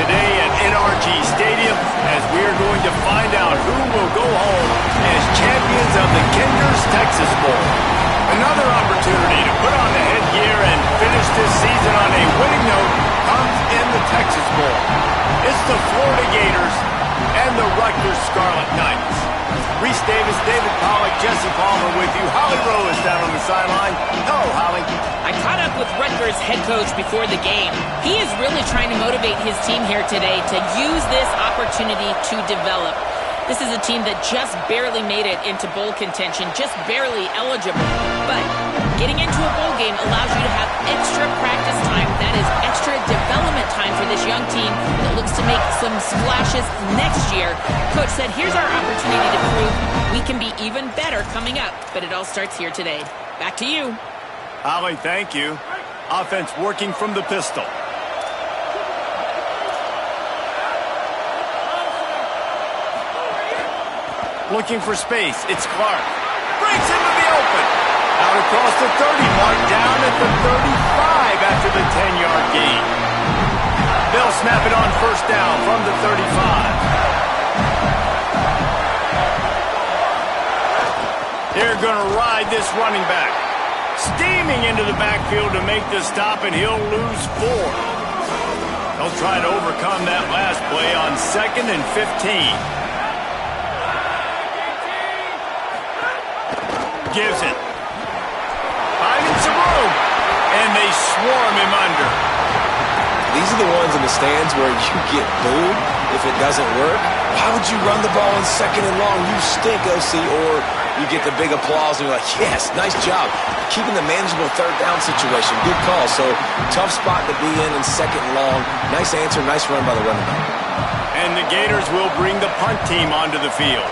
today at NRG Stadium as we are going to find out who will go home as champions of the Kinders Texas Bowl. Another opportunity to put on the headgear and finish this season on a winning note comes in the Texas Bowl. It's the Florida Gators and the Rutgers Scarlet Knights. Reese Davis, David Pollack, Jesse Palmer with you. Holly Rowe is down on the sideline. Hello, Holly. I caught up with Rutgers head coach before the game. He is really trying to motivate his team here today to use this opportunity to develop. This is a team that just barely made it into bowl contention, just barely eligible. But getting into a bowl game allows you to have extra practice time. That is extra development time for this young team that looks to make some splashes next year. Coach said, here's our opportunity to prove we can be even better coming up. But it all starts here today. Back to you. Holly, thank you. Offense working from the pistol. Looking for space. It's Clark. Breaks into the open. Out across the 30 mark, down at the 35 after the 10-yard gain. They'll snap it on first down from the 35. They're going to ride this running back. Steaming into the backfield to make the stop, and he'll lose 4. They'll try to overcome that last play on 2nd and 15. Gives it. Finding some room. And they swarm him under. These are the ones in the stands where you get booed if it doesn't work. Why would you run the ball in 2nd and long? You stink, OC. Or you get the big applause and you're like, yes, nice job. Keeping the manageable 3rd down situation. Good call. So, tough spot to be in 2nd and long. Nice answer, nice run by the running back. And the Gators will bring the punt team onto the field.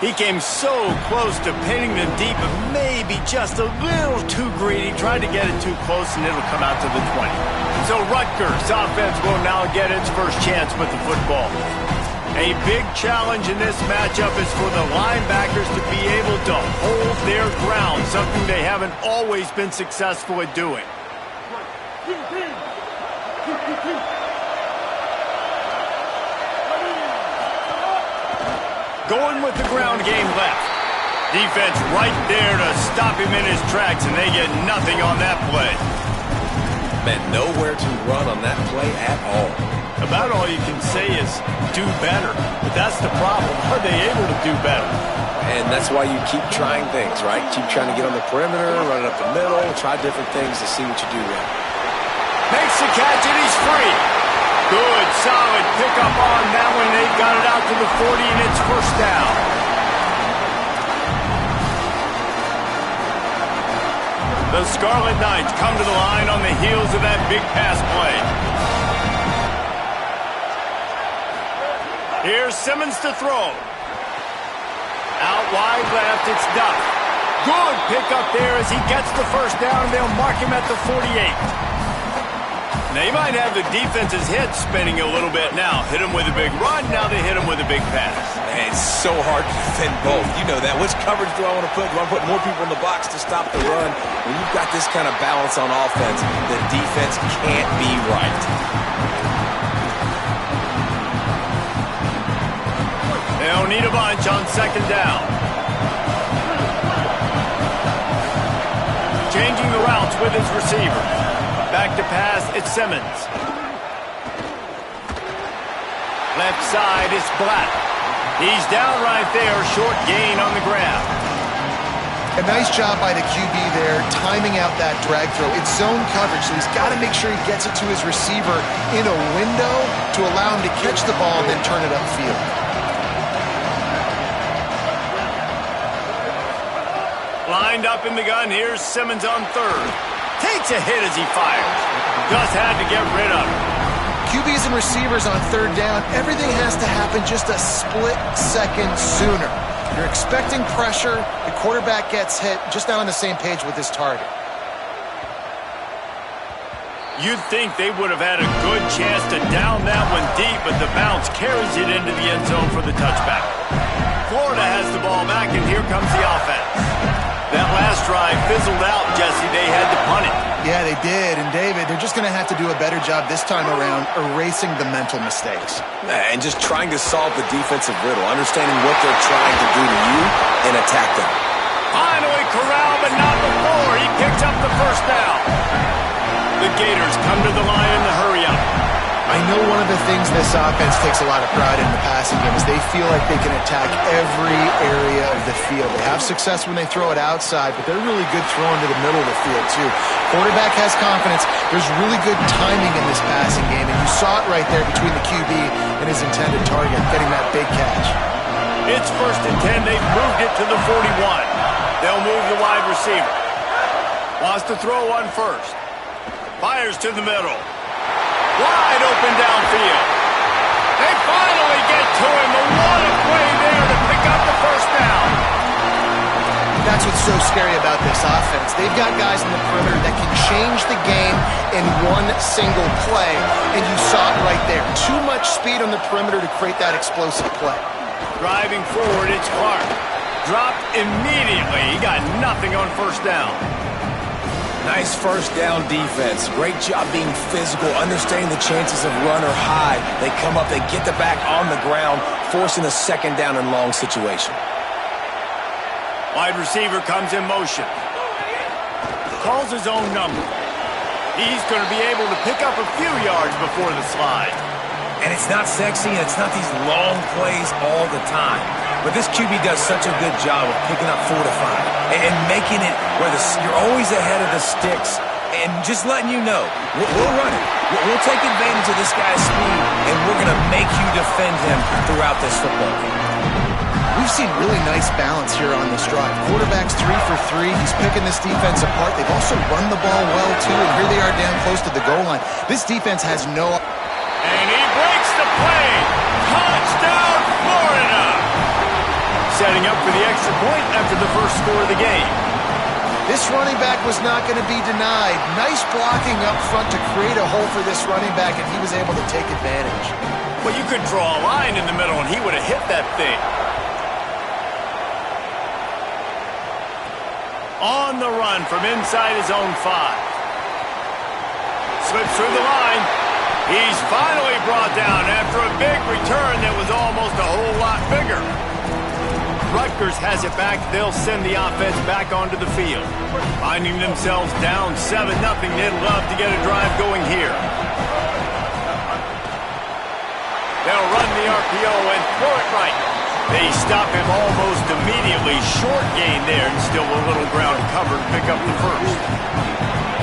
He came so close to pinning them deep, but maybe just a little too greedy. Tried to get it too close, and it'll come out to the 20. So Rutgers offense will now get its first chance with the football. A big challenge in this matchup is for the linebackers to be able to hold their ground, something they haven't always been successful at doing. Going with the ground game left. Defense right there to stop him in his tracks, and they get nothing on that play. Man, nowhere to run on that play at all. About all you can say is do better. But that's the problem. Are they able to do better? And that's why you keep trying things, right? Keep trying to get on the perimeter, run it up the middle, try different things to see what you do right. Makes the catch, and he's free. Good, solid pickup on that one. They got it out to the 40, and it's first down. The Scarlet Knights come to the line on the heels of that big pass play. Here's Simmons to throw. Out wide left, it's Duff. Good pickup there as he gets the first down, and they'll mark him at the 48. They might have the defense's head spinning a little bit now. Hit him with a big run, now they hit him with a big pass. Man, it's so hard to defend both. You know that. Which coverage do I want to put? Do I want to put more people in the box to stop the run? When you've got this kind of balance on offense, the defense can't be right. They'll need a bunch on 2nd down. Changing the routes with his receiver. Back to pass, it's Simmons. Left side, it's Black. He's down right there, short gain on the grab. A nice job by the QB there, timing out that drag throw. It's zone coverage, so he's got to make sure he gets it to his receiver in a window to allow him to catch the ball and then turn it upfield. Lined up in the gun, here's Simmons on 3rd. Takes a hit as he fires. Just had to get rid of it. QBs and receivers on 3rd down, everything has to happen just a split second sooner. You're expecting pressure, the quarterback gets hit, just not on the same page with his target. You'd think they would have had a good chance to down that one deep, but the bounce carries it into the end zone for the touchback. Florida has the ball back, and here comes the offense. That last drive fizzled out, Jesse. They had to punt it. Yeah, they did. And, David, they're just going to have to do a better job this time around erasing the mental mistakes. And just trying to solve the defensive riddle, understanding what they're trying to do to you and attack them. Finally corralled, but not before. He picks up the first down. The Gators come to the line in the hurry-up. I know one of the things this offense takes a lot of pride in the passing game is they feel like they can attack every area of the field. They have success when they throw it outside, but they're really good throwing to the middle of the field, too. Quarterback has confidence. There's really good timing in this passing game, and you saw it right there between the QB and his intended target, getting that big catch. It's 1st and 10. They've moved it to the 41. They'll move the wide receiver. Wants to throw one first. Fires to the middle. Wide open downfield. They finally get to him. A lot of play there to pick up the first down. That's what's so scary about this offense. They've got guys in the perimeter that can change the game in one single play, and you saw it right there. Too much speed on the perimeter to create that explosive play. Driving forward, it's Clark. Dropped immediately. He got nothing on first down. Nice first down defense. Great job being physical, understanding the chances of run or high. They come up, they get the back on the ground, forcing a second down and long situation. Wide receiver comes in motion. Calls his own number. He's going to be able to pick up a few yards before the slide. And it's not sexy, and it's not these long plays all the time. But this QB does such a good job of picking up 4 to 5 and making it where you're always ahead of the sticks and just letting you know, we'll run it. We'll take advantage of this guy's speed, and we're going to make you defend him throughout this football game. We've seen really nice balance here on this drive. Quarterback's 3 for 3. He's picking this defense apart. They've also run the ball well, too, and here they are down close to the goal line. This defense has no... And he breaks the play. Touchdown, Florida. Setting up for the extra point after the first score of the game. This running back was not going to be denied. Nice blocking up front to create a hole for this running back, and he was able to take advantage. Well, you could draw a line in the middle, and he would have hit that thing. On the run from inside his own 5. Slips through the line. He's finally brought down after a big return that was almost a whole lot bigger. Rutgers has it back. They'll send the offense back onto the field. Finding themselves down 7-0, they'd love to get a drive going here. They'll run the RPO and throw it right. They stop him almost immediately. Short gain there and still a little ground covered. Pick up the first.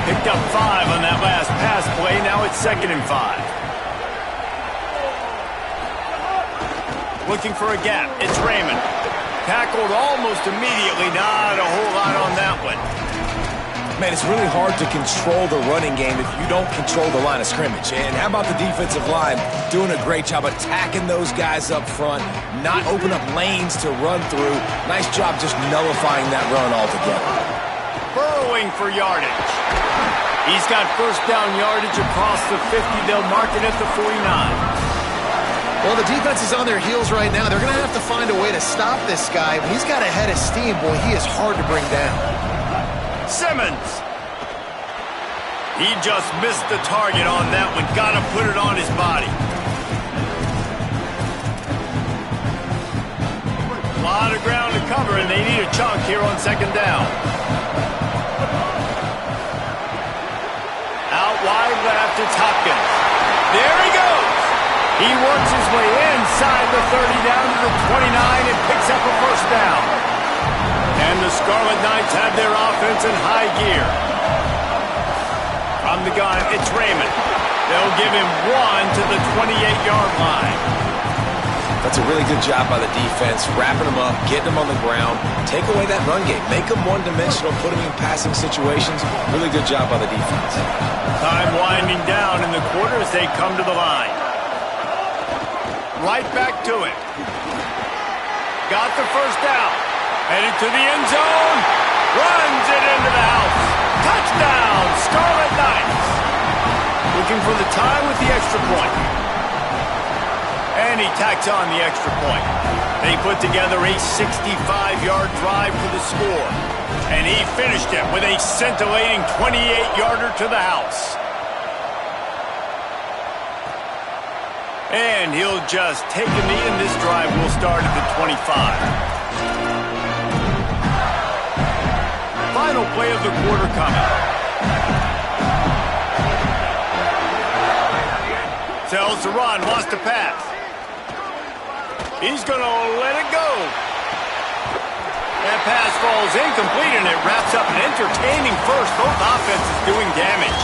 Picked up 5 on that last pass play. Now it's 2nd and 5. Looking for a gap. It's Raymond. Tackled almost immediately. Not a whole lot on that one. Man, it's really hard to control the running game if you don't control the line of scrimmage. And how about the defensive line doing a great job attacking those guys up front, not open up lanes to run through. Nice job just nullifying that run altogether. Burrowing for yardage. He's got first down yardage across the 50. They'll mark it at the 49. Well, the defense is on their heels right now. They're going to have to find a way to stop this guy. When he's got a head of steam, boy, he is hard to bring down. Simmons. He just missed the target on that one. Got to put it on his body. A lot of ground to cover, and they need a chunk here on 2nd down. Out wide left, it's Hopkins. There he goes. He works his way inside the 30 down to the 29 and picks up a first down. And the Scarlet Knights have their offense in high gear. From the gun, it's Raymond. They'll give him 1 to the 28-yard line. That's a really good job by the defense, wrapping them up, getting them on the ground, take away that run game, make them one-dimensional, put them in passing situations. Really good job by the defense. Time winding down in the quarter as they come to the line. Right back to it. Got the first down. Headed to the end zone. Runs it into the house. Touchdown, Scarlet Knights. Looking for the tie with the extra point. And he tacks on the extra point. They put together a 65-yard drive for the score. And he finished it with a scintillating 28-yarder to the house. And he'll just take a knee, and this drive will start at the 25. Final play of the quarter coming. Tells to run, wants to pass. He's going to let it go. That pass falls incomplete, and it wraps up an entertaining first. Both offenses doing damage.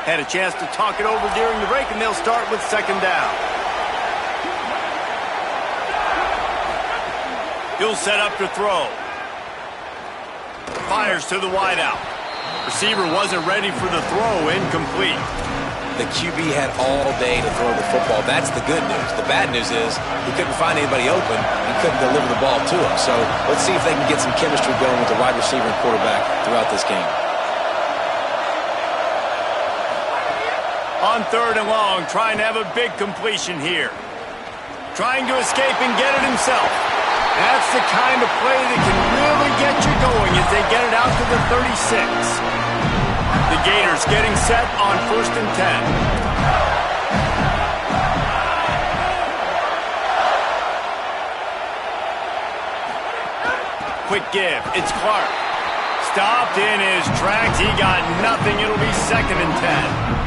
Had a chance to talk it over during the break, and they'll start with second down. He'll set up to throw. Fires to the wideout. Receiver wasn't ready for the throw, incomplete. The QB had all day to throw the football. That's the good news. The bad news is he couldn't find anybody open. He couldn't deliver the ball to him. So let's see if they can get some chemistry going with the wide receiver and quarterback throughout this game. On third and long, trying to have a big completion here. Trying to escape and get it himself. That's the kind of play that can really get you going as they get it out to the 36. The Gators getting set on 1st and 10. Quick give. It's Clark. Stopped in his tracks. He got nothing. It'll be 2nd and 10.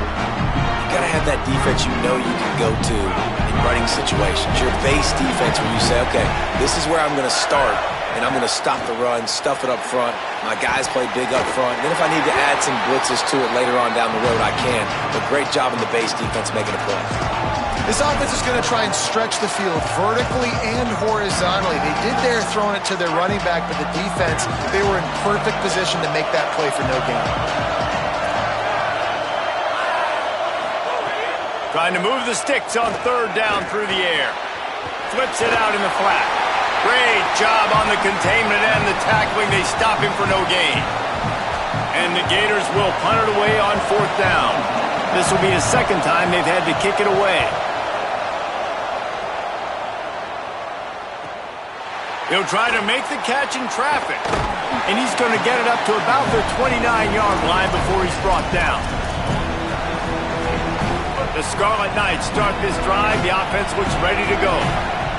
You got to have that defense you know you can go to in running situations. Your base defense where you say, okay, this is where I'm going to start, and I'm going to stop the run, stuff it up front. My guys play big up front. And then if I need to add some blitzes to it later on down the road, I can. But great job in the base defense making a play. This offense is going to try and stretch the field vertically and horizontally. They did there throwing it to their running back, but the defense, they were in perfect position to make that play for no gain. Trying to move the sticks on third down through the air. Flips it out in the flat. Great job on the containment and the tackling. They stop him for no gain. And the Gators will punt it away on 4th down. This will be the second time they've had to kick it away. He'll try to make the catch in traffic. And he's going to get it up to about the 29-yard line before he's brought down. The Scarlet Knights start this drive. The offense looks ready to go.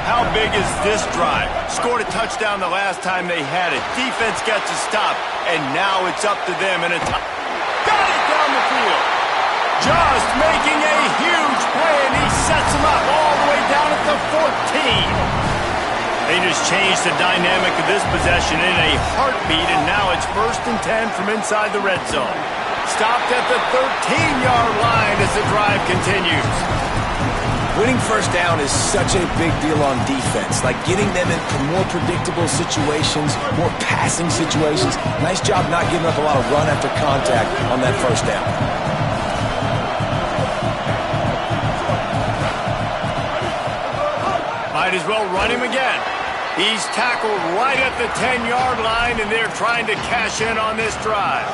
How big is this drive? Scored a touchdown the last time they had it. Defense gets a stop, and now it's up to them. And got it down the field. Just making a huge play, and he sets them up all the way down at the 14. They just changed the dynamic of this possession in a heartbeat, and now it's 1st and 10 from inside the red zone. Stopped at the 13-yard line as the drive continues. Winning first down is such a big deal on defense. Like getting them into more predictable situations, more passing situations. Nice job not giving up a lot of run after contact on that first down. Might as well run him again. He's tackled right at the 10-yard line, and they're trying to cash in on this drive.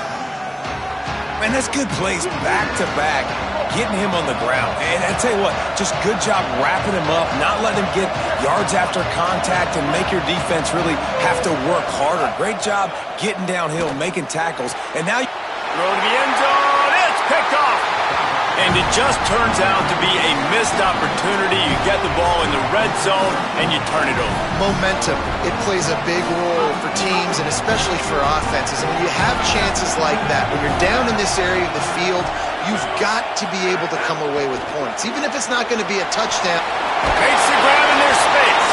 Man, that's good plays back-to-back, getting him on the ground. And I tell you what, just good job wrapping him up, not letting him get yards after contact and make your defense really have to work harder. Great job getting downhill, making tackles. And now you throw to the end zone. It's picked off. And it just turns out to be a missed opportunity. You get the ball in the red zone, and you turn it over. Momentum, it plays a big role for teams and especially for offenses. And when you have chances like that, when you're down in this area of the field, you've got to be able to come away with points, even if it's not going to be a touchdown. Makes the grab in their space.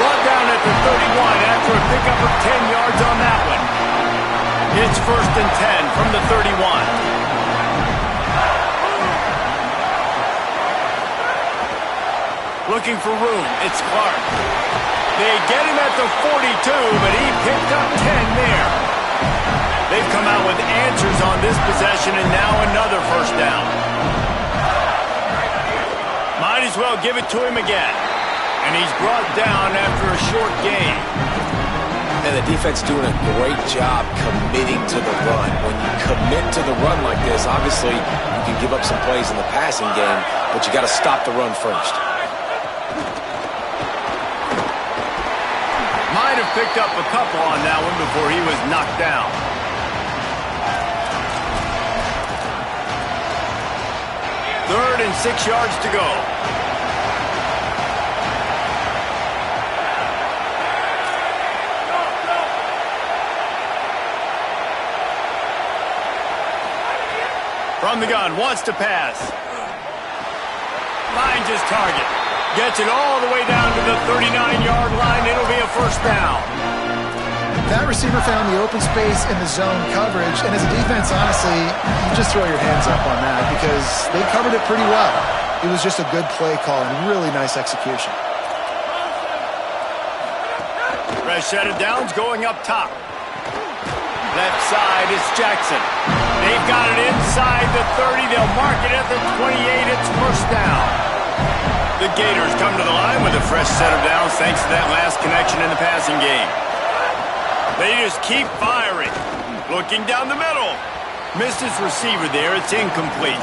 Brought down at the 31 after a pickup of 10 yards on that one. It's 1st and 10 from the 31. Looking for room. It's Clark. They get him at the 42, but he picked up 10 there. They've come out with answers on this possession, and now another first down. Might as well give it to him again. And he's brought down after a short gain. And the defense doing a great job committing to the run. When you commit to the run like this, obviously you can give up some plays in the passing game, but you got to stop the run first. Might have picked up a couple on that one before he was knocked down. Third and 6 yards to go. From the gun, wants to pass. Finds his target. Gets it all the way down to the 39-yard line. It'll be a first down. That receiver found the open space in the zone coverage, and as a defense, honestly, you just throw your hands up on that because they covered it pretty well. It was just a good play call and really nice execution. Fresh set of downs going up top. Left side is Jackson. They've got it inside the 30. They'll mark it at the 28. It's first down. The Gators come to the line with a fresh set of downs thanks to that last connection in the passing game. They just keep firing. Looking down the middle. Missed his receiver there. It's incomplete.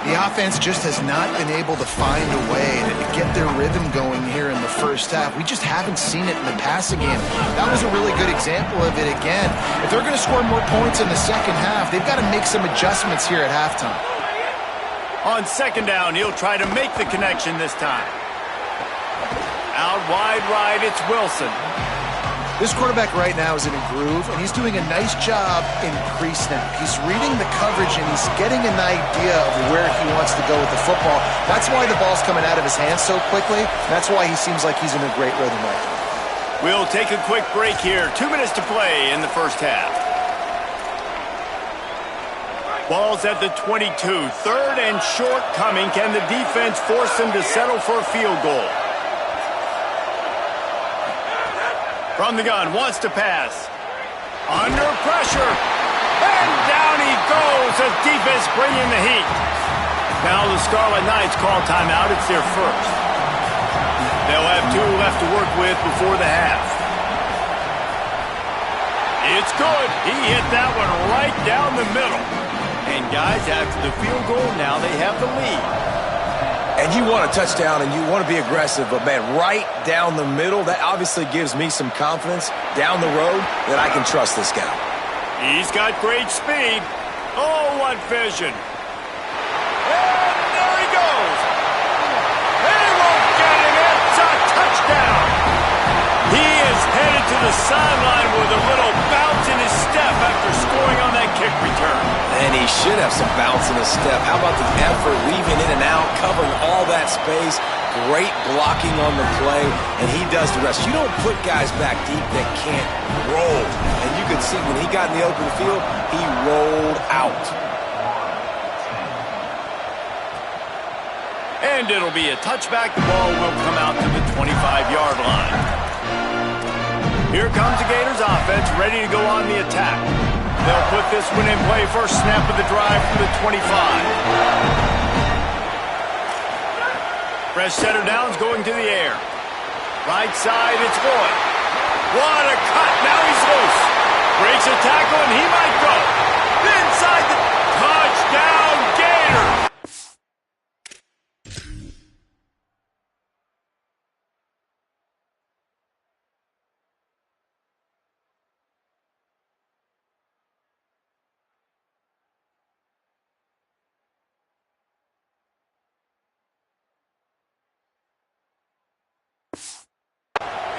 The offense just has not been able to find a way to get their rhythm going here in the first half. We just haven't seen it in the passing game. That was a really good example of it again. If they're going to score more points in the second half, they've got to make some adjustments here at halftime. On second down, he'll try to make the connection this time. Out wide right, it's Wilson. This quarterback right now is in a groove, and he's doing a nice job in pre-snap. He's reading the coverage, and he's getting an idea of where he wants to go with the football. That's why the ball's coming out of his hands so quickly. That's why he seems like he's in a great rhythm right now. We'll take a quick break here. 2 minutes to play in the first half. Ball's at the 22. Third and short coming. Can the defense force them to settle for a field goal? From the gun, wants to pass. Under pressure. And down he goes. The defense bringing the heat. Now the Scarlet Knights call timeout. It's their first. They'll have 2 left to work with before the half. It's good. He hit that one right down the middle. And guys, after the field goal, now they have the lead. And you want a touchdown and you want to be aggressive, but man, right down the middle, that obviously gives me some confidence down the road that I can trust this guy. He's got great speed. Oh, what vision. And there he goes. They won't get him. It's a touchdown. He is headed to the sideline with a little bounce in his step after scoring on that kick return. And he should have some bounce in his step. How about the effort, weaving in and out, covering all that space, great blocking on the play, and he does the rest. You don't put guys back deep that can't roll. And you could see when he got in the open field, he rolled out. And it'll be a touchback. The ball will come out to the 25-yard line. Here comes the Gators offense, ready to go on the attack. They'll put this one in play. First snap of the drive from the 25. Fresh set of downs going to the air. Right side, it's Boyd. What a cut. Now he's loose. Breaks a tackle, and he might go. Inside the touchdown, Gators.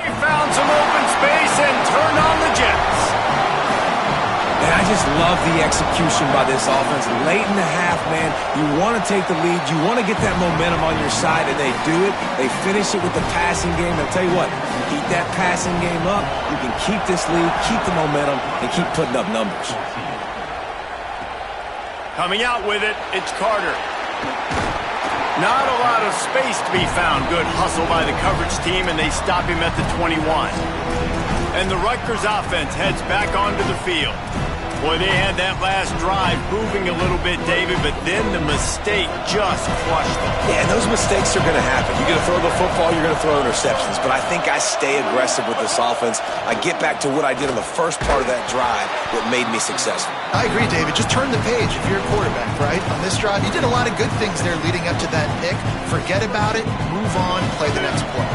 He found some open space and turned on the Jets. And I just love the execution by this offense. Late in the half, man, you want to take the lead. You want to get that momentum on your side, and they do it. They finish it with the passing game. I'll tell you what, you keep that passing game up, you can keep this lead, keep the momentum, and keep putting up numbers. Coming out with it, it's Carter. Not a lot of space to be found. Good hustle by the coverage team, and they stop him at the 21. And the Rutgers offense heads back onto the field. Boy, they had that last drive moving a little bit, David, but then the mistake just crushed them. Yeah, and those mistakes are going to happen. You're going to throw the football, you're going to throw interceptions. But I think I stay aggressive with this offense. I get back to what I did in the first part of that drive that made me successful. I agree, David. Just turn the page if you're a quarterback, right? On this drive, you did a lot of good things there leading up to that pick. Forget about it, move on, play the next play.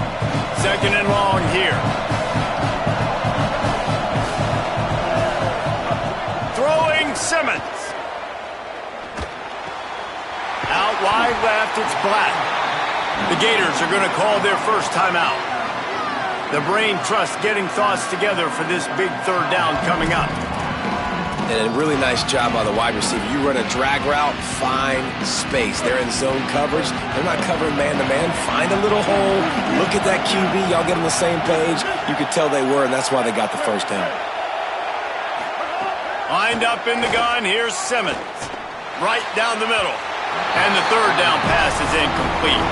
Second and long here. Throwing Simmons. Out wide left, it's Black. The Gators are going to call their first timeout. The brain trust getting thoughts together for this big third down coming up. And a really nice job by the wide receiver. You run a drag route, find space. They're in zone coverage. They're not covering man-to-man. Find a little hole. Look at that QB. Y'all get on the same page. You could tell they were, and that's why they got the first down. Lined up in the gun, here's Simmons. Right down the middle. And the third down pass is incomplete.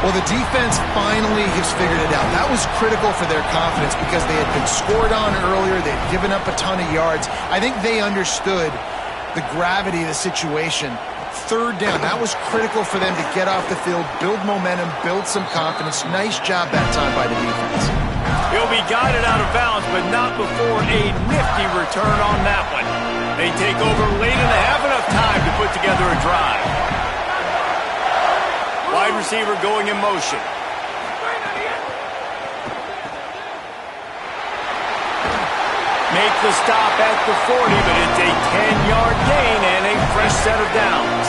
Well, the defense finally has figured it out. That was critical for their confidence because they had been scored on earlier. They'd given up a ton of yards. I think they understood the gravity of the situation. Third down, that was critical for them to get off the field, build momentum, build some confidence. Nice job that time by the defense. He'll be guided out of bounds, but not before a nifty return on that one. They take over late and they have enough time to put together a drive. Wide receiver going in motion. Make the stop at the 40, but it's a 10-yard gain and a fresh set of downs.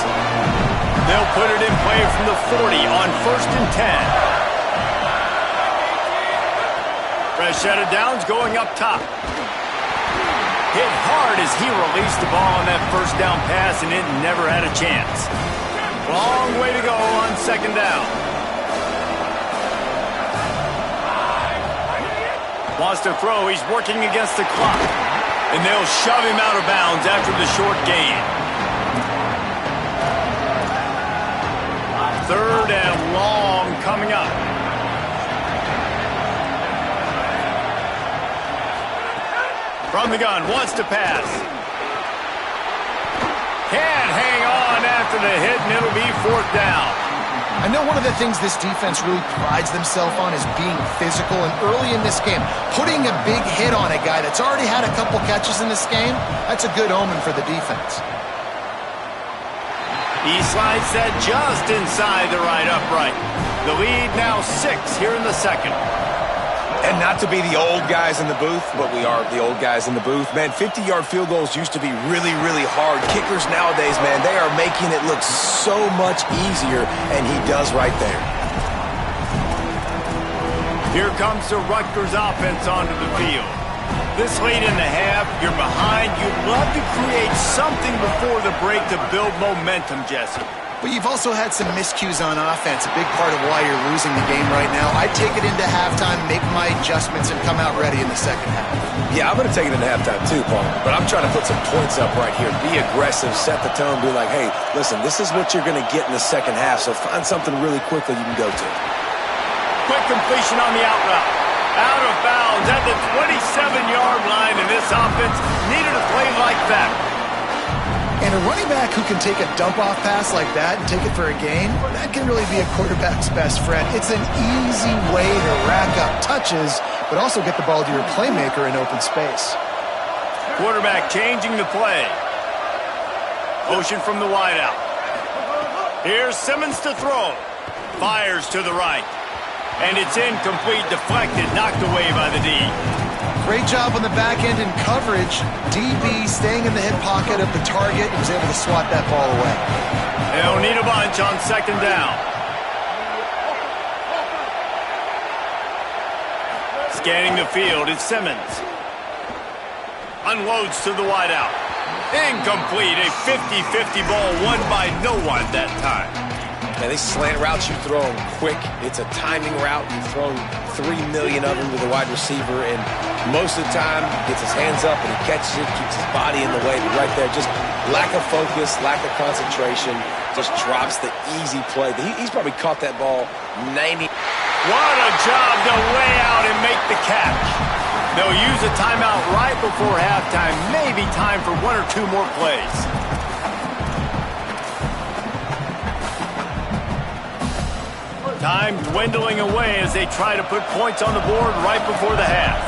They'll put it in play from the 40 on 1st and 10. Fresh set of downs going up top. Hit hard as he released the ball on that first down pass, and it never had a chance. Long way to go on second down. Wants to throw. He's working against the clock. And they'll shove him out of bounds after the short gain. Third and long coming up. From the gun, wants to pass. Can't hang on after the hit, and it'll be 4th down. I know one of the things this defense really prides themselves on is being physical, and early in this game, putting a big hit on a guy that's already had a couple catches in this game, that's a good omen for the defense. He slides that just inside the right upright. The lead now 6 here in the second. And not to be the old guys in the booth, but we are the old guys in the booth. Man, 50-yard field goals used to be really, really hard. Kickers nowadays, man, they are making it look so much easier, and he does right there. Here comes the Rutgers offense onto the field. This late in the half, you're behind. You'd love to create something before the break to build momentum, Jesse. But you've also had some miscues on offense, a big part of why you're losing the game right now. I'd take it into halftime, make my adjustments, and come out ready in the second half. Yeah, I'm going to take it into halftime too, Paul. But I'm trying to put some points up right here. Be aggressive, set the tone, be like, hey, listen, this is what you're going to get in the second half, so find something really quickly you can go to. Quick completion on the out route. Out of bounds at the 27-yard line, and this offense needed a play like that. And a running back who can take a dump-off pass like that and take it for a gain, that can really be a quarterback's best friend. It's an easy way to rack up touches, but also get the ball to your playmaker in open space. Quarterback changing the play. Motion from the wideout. Here's Simmons to throw. Fires to the right. And it's incomplete, deflected, knocked away by the D. Great job on the back end in coverage. DB staying in the hip pocket of the target and was able to swat that ball away. They'll need a bunch on second down. Scanning the field is Simmons. Unloads to the wideout. Incomplete, a 50-50 ball won by no one that time. Man, these slant routes, you throw them quick. It's a timing route. You've thrown 3 million of them to the wide receiver, and most of the time, he gets his hands up and he catches it, keeps his body in the way. But right there, just lack of focus, lack of concentration, just drops the easy play. He's probably caught that ball 90. What a job to lay out and make the catch. They'll use a timeout right before halftime. Maybe time for one or two more plays. Time dwindling away as they try to put points on the board right before the half.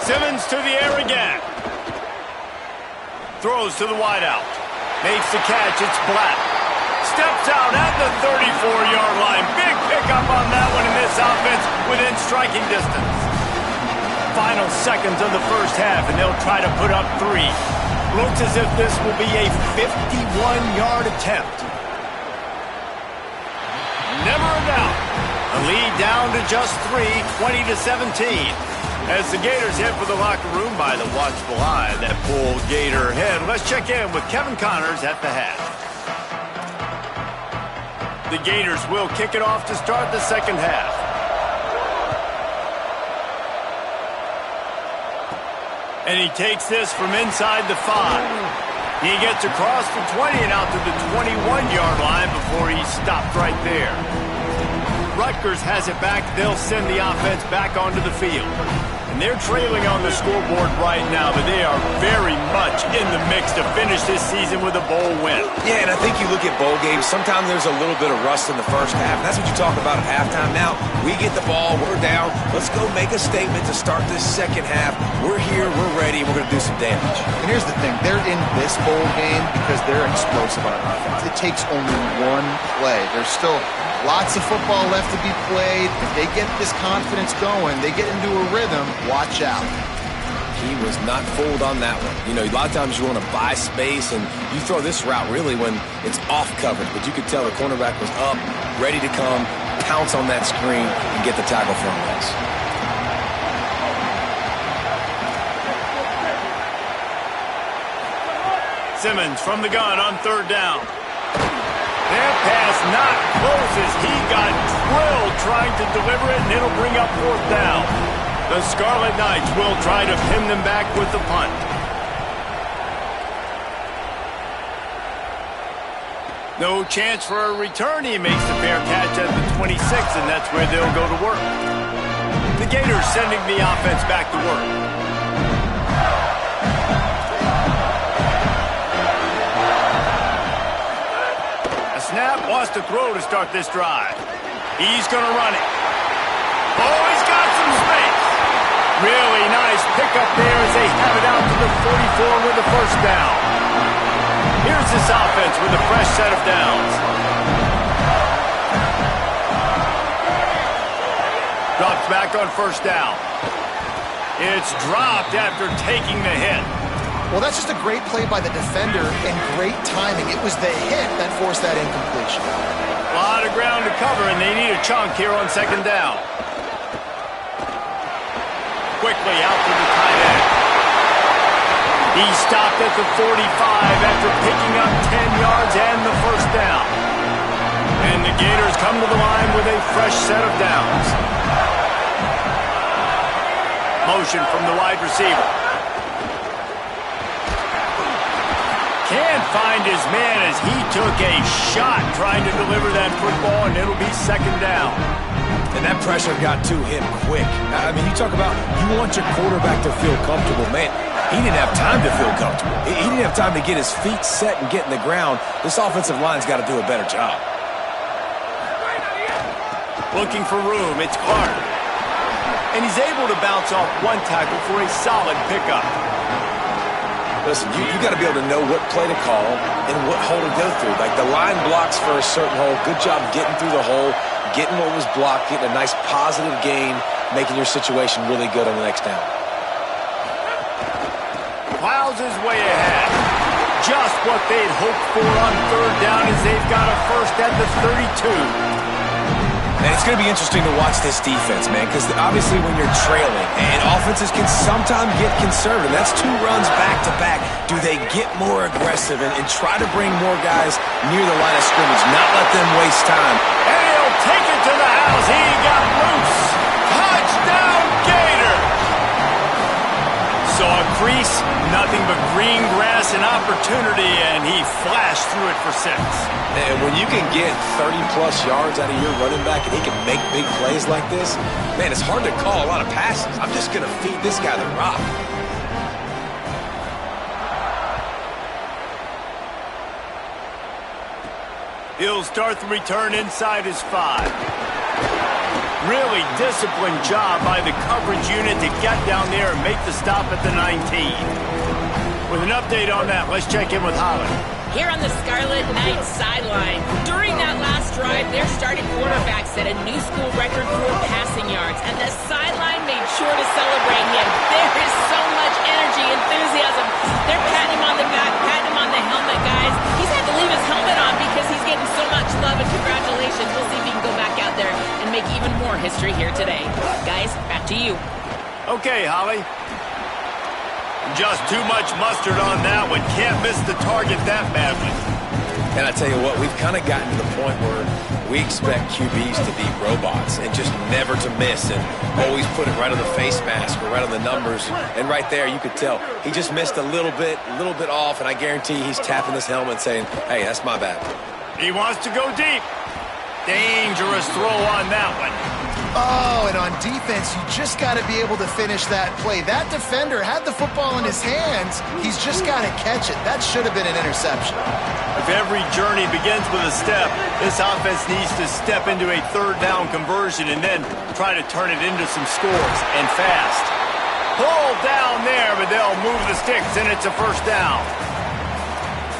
Simmons to the air again. Throws to the wideout. Makes the catch. It's Black. Steps out at the 34-yard line. Big pickup on that one in this offense within striking distance. Final seconds of the first half, and they'll try to put up 3. Looks as if this will be a 51-yard attempt. Never a doubt. A lead down to just 3, 20-17. As the Gators head for the locker room by the watchful eye that Bull Gator head. Let's check in with Kevin Connors at the half. The Gators will kick it off to start the second half. And he takes this from inside the 5. He gets across the 20 and out to the 21-yard line before he stopped right there. Rutgers has it back. They'll send the offense back onto the field. And they're trailing on the scoreboard right now, but they are very much in the mix to finish this season with a bowl win. Yeah, and I think you look at bowl games, sometimes there's a little bit of rust in the first half. And that's what you talk about at halftime. Now, we get the ball, we're down. Let's go make a statement to start this second half. We're here, we're ready, and we're going to do some damage. And here's the thing. They're in this bowl game because they're explosive on offense. It takes only one play. There's still lots of football left to be played. If they get this confidence going, they get into a rhythm, watch out. He was not fooled on that one. You know, a lot of times you want to buy space, and you throw this route really when it's off coverage. But you could tell the cornerback was up, ready to come, pounce on that screen, and get the tackle from this. Simmons from the gun on third down. That pass not close as he got drilled trying to deliver it, and it'll bring up fourth down. The Scarlet Knights will try to pin them back with the punt. No chance for a return. He makes the fair catch at the 26, and that's where they'll go to work. The Gators sending the offense back to work. Snap, wants to throw to start this drive. He's going to run it. Oh, he's got some space. Really nice pickup there as they have it out to the 44 with the first down. Here's this offense with a fresh set of downs. Drops back on first down. It's dropped after taking the hit. Well, that's just a great play by the defender and great timing. It was the hit that forced that incompletion. A lot of ground to cover, and they need a chunk here on second down. Quickly out to the tight end. He stopped at the 45 after picking up 10 yards and the first down. And the Gators come to the line with a fresh set of downs. Motion from the wide receiver. Can't find his man as he took a shot trying to deliver that football, and it'll be second down. And that pressure got to him quick. I mean, you talk about you want your quarterback to feel comfortable. Man, he didn't have time to feel comfortable. He didn't have time to get his feet set and get in the ground. This offensive line's got to do a better job. Looking for room, it's Clark. And he's able to bounce off one tackle for a solid pickup. Listen, you got to be able to know what play to call and what hole to go through. Like the line blocks for a certain hole. Good job getting through the hole, getting what was blocked, getting a nice positive gain, making your situation really good on the next down. Plows his way ahead. Just what they'd hoped for on third down as they've got a first at the 32. And it's going to be interesting to watch this defense, man, because obviously when you're trailing, and offenses can sometimes get conservative. That's 2 runs back-to-back. Do they get more aggressive and try to bring more guys near the line of scrimmage, not let them waste time? And he'll take it to the house. He got loose. Touchdown, Gator! Saw a crease, nothing of green grass and opportunity, and he flashed through it for 6. And when you can get 30-plus yards out of your running back and he can make big plays like this, man, it's hard to call a lot of passes. I'm just going to feed this guy the rock. He'll start the return inside his 5. Really disciplined job by the coverage unit to get down there and make the stop at the 19. With an update on that, let's check in with Holly. Here on the Scarlet Knights sideline, during that last drive, their starting quarterback set a new school record for passing yards, and the sideline made sure to celebrate him. There is so much energy, enthusiasm. They're patting him on the back, patting him on the helmet, guys. He's had to leave his helmet on because he's getting so much love, and congratulations. We'll see if he can go back out there and make even more history here today. Guys, back to you. Okay, Holly. Just too much mustard on that one. Can't miss the target that badly. And I tell you what, we've kind of gotten to the point where we expect QBs to be robots and just never to miss and always put it right on the face mask or right on the numbers. And right there, you could tell he just missed a little bit off, and I guarantee he's tapping his helmet saying, hey, that's my bad. He wants to go deep. Dangerous throw on that one. Oh, and on defense, you just got to be able to finish that play. That defender had the football in his hands. He's just got to catch it. That should have been an interception. If every journey begins with a step, this offense needs to step into a third down conversion and then try to turn it into some scores, and fast. Pull down there, but they'll move the sticks, and it's a first down.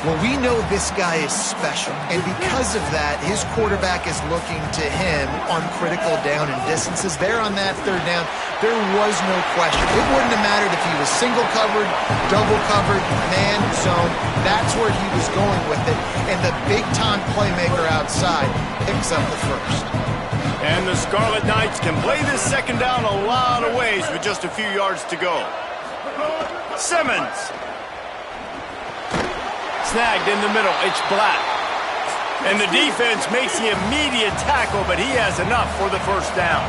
Well, we know this guy is special, and because of that, his quarterback is looking to him on critical down and distances. There on that third down, there was no question. It wouldn't have mattered if he was single covered, double covered, man, zone. That's where he was going with it, and the big-time playmaker outside picks up the first. And the Scarlet Knights can play this second down a lot of ways with just a few yards to go. Simmons. Snagged in the middle. It's Black. And the defense makes the immediate tackle, but he has enough for the first down.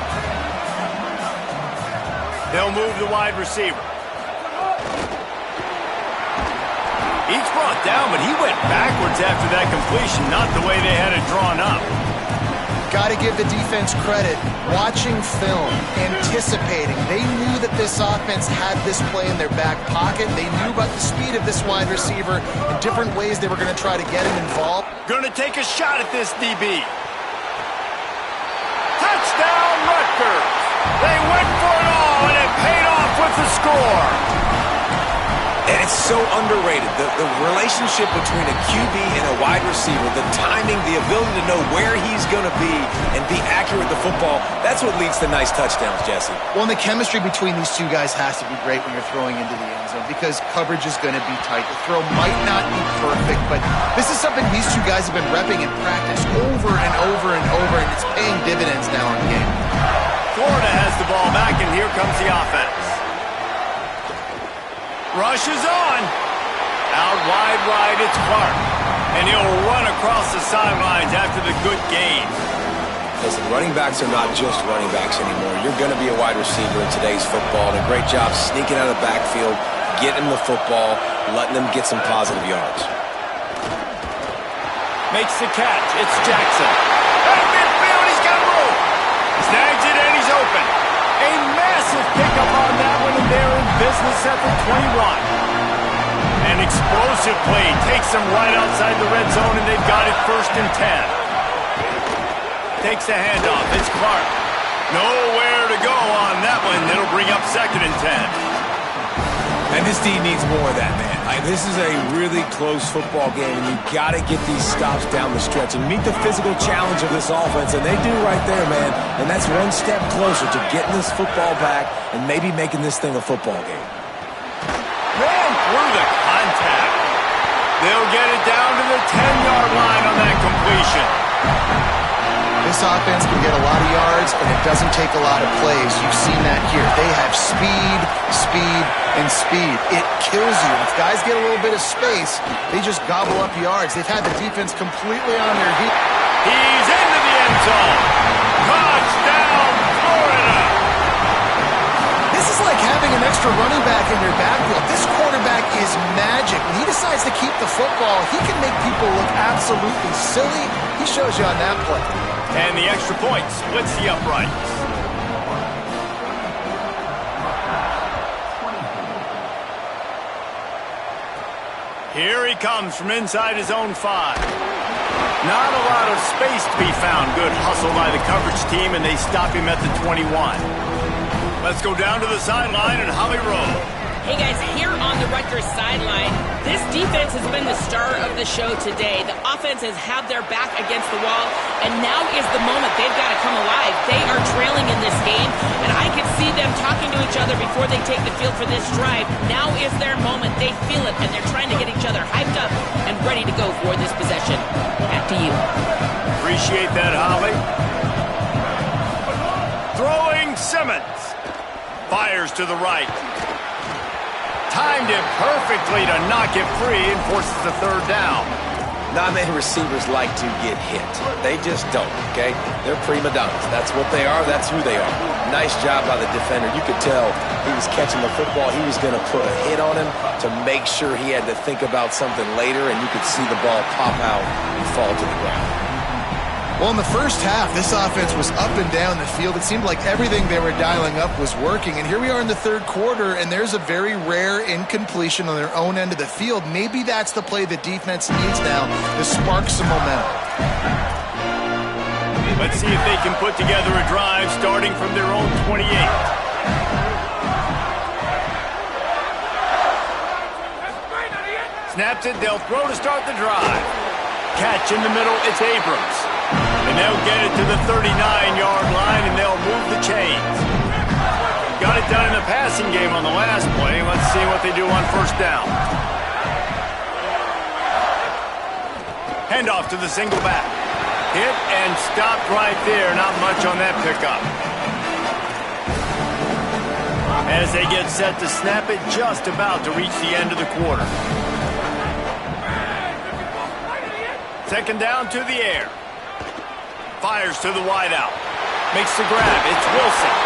They'll move the wide receiver. He's brought down, but he went backwards after that completion, not the way they had it drawn up. Got to give the defense credit. Watching film, anticipating. They knew that this offense had this play in their back pocket. They knew about the speed of this wide receiver and different ways they were going to try to get him involved. Going to take a shot at this DB. Touchdown, Rutgers. They went for it all, and it paid off with the score. And it's so underrated. The relationship between a QB and a wide receiver, the timing, the ability to know where he's going to be and be accurate with the football, that's what leads to nice touchdowns, Jesse. Well, and the chemistry between these two guys has to be great when you're throwing into the end zone because coverage is going to be tight. The throw might not be perfect, but this is something these two guys have been repping in practice over and over and over, and it's paying dividends now in game. Florida has the ball back, and here comes the offense. Rush is on. Out wide, it's Clark. And he'll run across the sidelines after the good gain. Listen, running backs are not just running backs anymore. You're going to be a wide receiver in today's football, and a great job sneaking out of the backfield, getting them the football, letting them get some positive yards. Makes the catch. It's Jackson. At midfield, he's got room. Snags it, and he's open. A massive pickup on that one, and they're in business at the 21. An explosive play takes them right outside the red zone, and they've got it 1st and 10. Takes the handoff. It's Clark. Nowhere to go on that one. It'll bring up 2nd and 10. And this D needs more of that, man. This is a really close football game, and you've got to get these stops down the stretch and meet the physical challenge of this offense, and they do right there, man. And that's one step closer to getting this football back and maybe making this thing a football game. Ran through the contact. They'll get it down to the 10-yard line on that completion. This offense can get a lot of yards, and it doesn't take a lot of plays. You've seen that here. They have speed, and speed. It kills you. If guys get a little bit of space, they just gobble up yards. They've had the defense completely on their heels. He's into the end zone. Touchdown, Florida. This is like having an extra extra running back in your backfield. This quarterback is magic. When he decides to keep the football, he can make people look absolutely silly. He shows you on that play. And the extra point splits the uprights. Here he comes from inside his own 5. Not a lot of space to be found. Good hustle by the coverage team, and they stop him at the 21. Let's go down to the sideline and Holly roll. Hey guys, here on the Rutgers sideline, this defense has been the star of the show today. The offense has had their back against the wall, and now is the moment they've got to come alive. They are trailing in this game, and I can see them talking to each other before they take the field for this drive. Now is their moment. They feel it, and they're trying to get each other hyped up and ready to go for this possession. Back to you. Appreciate that, Holly. Throwing Simmons. Fires to the right. Timed it perfectly to knock it free and forces the third down. Not many receivers like to get hit. They just don't, okay? They're prima donnas. That's what they are. That's who they are. Nice job by the defender. You could tell he was catching the football. He was going to put a hit on him to make sure he had to think about something later, and you could see the ball pop out and fall to the ground. Well, in the first half, this offense was up and down the field. It seemed like everything they were dialing up was working. And here we are in the third quarter, and there's a very rare incompletion on their own end of the field. Maybe that's the play the defense needs now to spark some momentum. Let's see if they can put together a drive starting from their own 28. Snaps it, they'll throw to start the drive. Catch in the middle, it's Abrams. And they'll get it to the 39-yard line, and they'll move the chains. Got it done in the passing game on the last play. Let's see what they do on first down. Handoff to the single back. Hit and stopped right there. Not much on that pickup. As they get set to snap it, just about to reach the end of the quarter. Second down to the air. Fires to the wideout. Makes the grab. It's Wilson.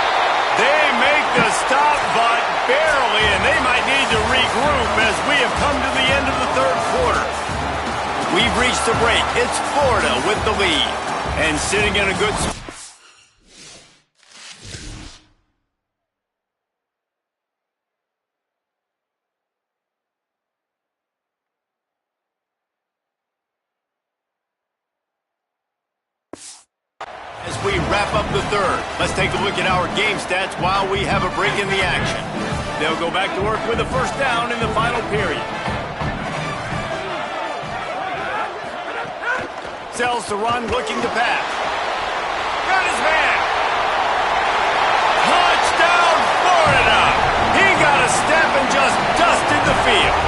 They make the stop, but barely, and they might need to regroup as we have come to the end of the third quarter. We've reached the break. It's Florida with the lead. And sitting in a good spot. As we wrap up the third, let's take a look at our game stats while we have a break in the action. They'll go back to work with a first down in the final period. Sells to run, looking to pass. Got his man. Touchdown, Florida! He got a step and just dusted the field.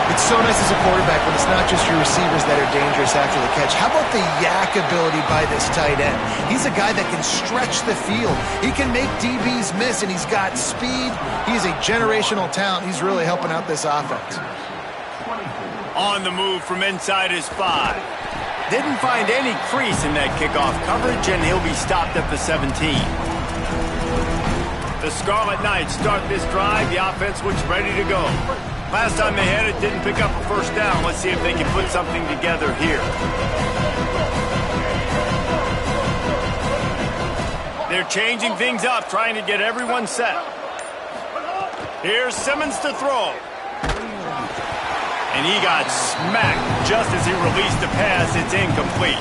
It's so nice as a quarterback when it's not just your receivers that are dangerous after the catch. How about the yak ability by this tight end? He's a guy that can stretch the field. He can make DBs miss, and he's got speed. He's a generational talent. He's really helping out this offense. On the move from inside his 5. Didn't find any crease in that kickoff coverage, and he'll be stopped at the 17. The Scarlet Knights start this drive. The offense looks ready to go. Last time they had it, didn't pick up a first down. Let's see if they can put something together here. They're changing things up, trying to get everyone set. Here's Simmons to throw. And he got smacked just as he released the pass. It's incomplete.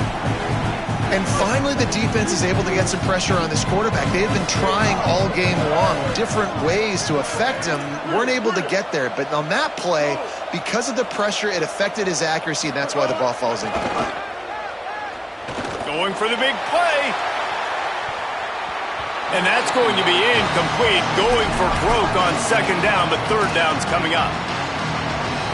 And finally, the defense is able to get some pressure on this quarterback. They've been trying all game long different ways to affect him. Weren't able to get there. But on that play, because of the pressure, it affected his accuracy, and that's why the ball falls incomplete. Going for the big play. And that's going to be incomplete. Going for broke on second down, but third down's coming up.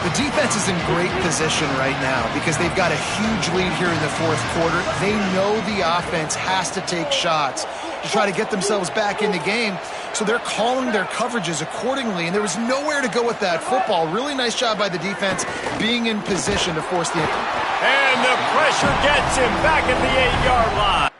The defense is in great position right now because they've got a huge lead here in the fourth quarter. They know the offense has to take shots to try to get themselves back in the game, so they're calling their coverages accordingly, and there was nowhere to go with that football. Really nice job by the defense being in position to force the... And the pressure gets him back at the 8-yard line.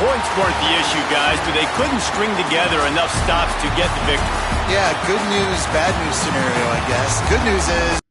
points weren't the issue, guys, but they couldn't string together enough stops to get the victory. Yeah, good news, bad news scenario, I guess. Good news is